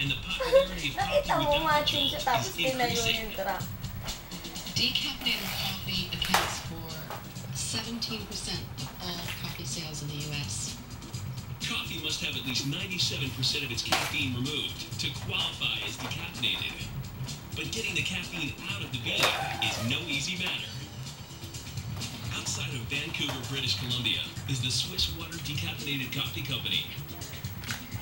and the popularity of coffee Nakita mo without matching siya controls tapos is tinayo increasing. yung truck. Decaffeinated coffee accounts for 17% of all coffee sales in the U.S. Coffee must have at least 97% of its caffeine removed to qualify as decaffeinated. But getting the caffeine out of the bean is no easy matter. Outside of Vancouver, British Columbia, is the Swiss Water Decaffeinated Coffee Company.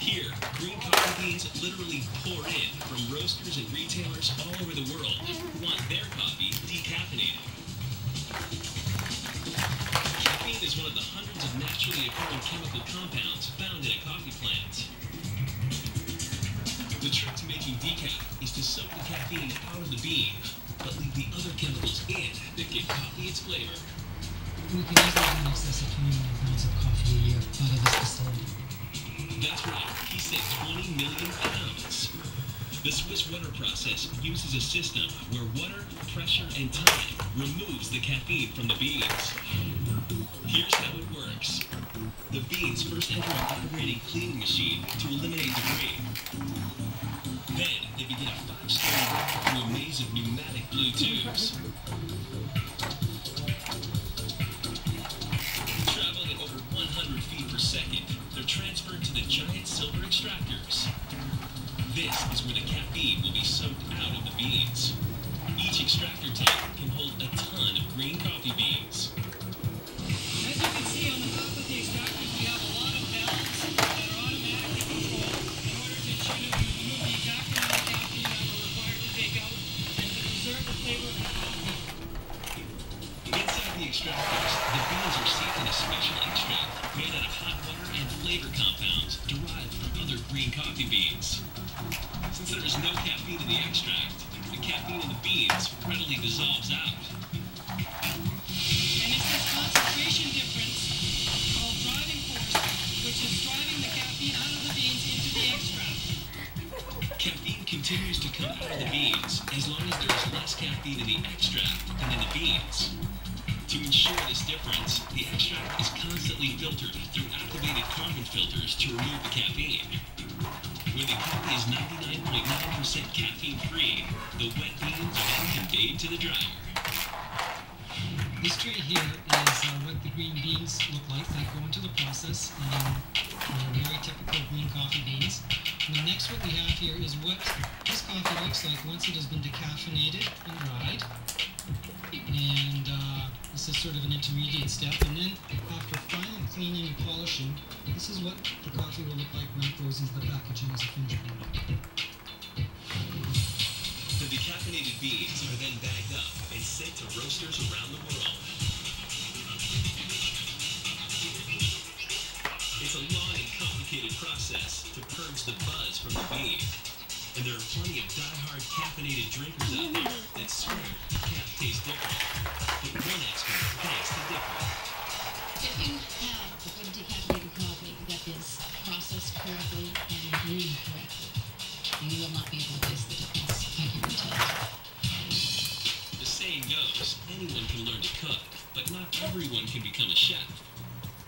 Here, green coffee beans literally pour in from roasters and retailers all over the world who want their coffee decaffeinated. Caffeine is one of the hundreds of naturally occurring chemical compounds found in a coffee plant. The trick to making decaf is to soak the caffeine out of the bean, but leave the other chemicals in that give coffee its flavor. We can easily do in excess of 20 million pounds of coffee a year out of this facility. That's right, he said 20 million pounds. The Swiss water process uses a system where water, pressure, and time removes the caffeine from the beans. Here's how it works. The beans first enter a vibrating cleaning machine to eliminate debris. Then they begin a 5-story walk through a maze of pneumatic blue tubes. Traveling at over 100 feet per second, they're transferred to the giant silver extractors. This is where the caffeine will be soaked out of the beans. Each extractor tank can hold a ton of green coffee beans. As you can see on the top of the extractors, we have a lot of valves that are automatically controlled in order to ensure that we remove the exact amount of caffeine that we're required to take out and to preserve the flavor of the coffee. Inside the extractors, the beans are steeped in a special extract made out of hot water and flavor compounds derived from other green coffee beans. Since there is no caffeine in the extract, the caffeine in the beans readily dissolves out. And it's this concentration difference called driving force, which is driving the caffeine out of the beans into the extract. Caffeine continues to come out of the beans as long as there is less caffeine in the extract than in the beans. To ensure this difference, the extract is constantly filtered through activated carbon filters to remove the caffeine. When the coffee is 99.9% caffeine-free, the wet beans are then conveyed to the dryer. This tray here is what the green beans look like. They go into the process, and they're very typical green coffee beans. And the next what we have here is what this coffee looks like once it has been decaffeinated and dried. And this is sort of an intermediate step. And then after final cleaning and polishing, this is what the coffee will look like when it goes into the packaging as a finished product. The decaffeinated beans are then bagged up and sent to roasters around the world. It's a long and complicated process to purge the buzz from the bean. And there are plenty of die-hard caffeinated drinkers out there that swear decaf tastes different. But one expert begs to differ. If you have a good decaffeinated coffee that is processed correctly and brewed correctly, you will not be able to taste the difference. I can tell. The saying goes, anyone can learn to cook, but not everyone can become a chef.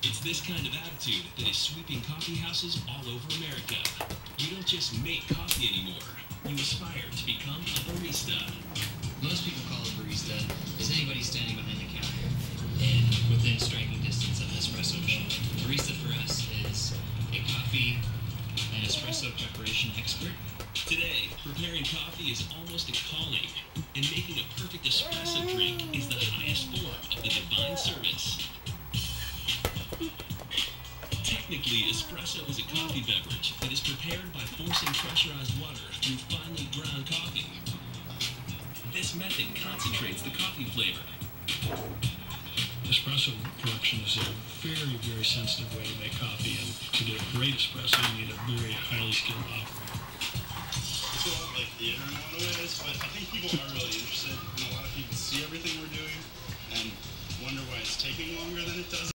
It's this kind of attitude that is sweeping coffee houses all over America. You don't just make coffee anymore. You aspire to become a barista. Most people call a barista as anybody standing behind the counter and within striking distance of an espresso machine. Barista for us is a coffee and espresso preparation expert. Today, preparing coffee is almost a calling, and making a perfect espresso drink is the highest form of the divine service. Technically, espresso is a coffee beverage that is prepared by forcing pressurized water through finely ground coffee. This method concentrates the coffee flavor. Espresso production is a very, very sensitive way to make coffee, and to get a great espresso, you need a very highly skilled operator. It's a lot like theater in a lot of ways, but I think people are really interested, and a lot of people see everything we're doing and wonder why it's taking longer than it does.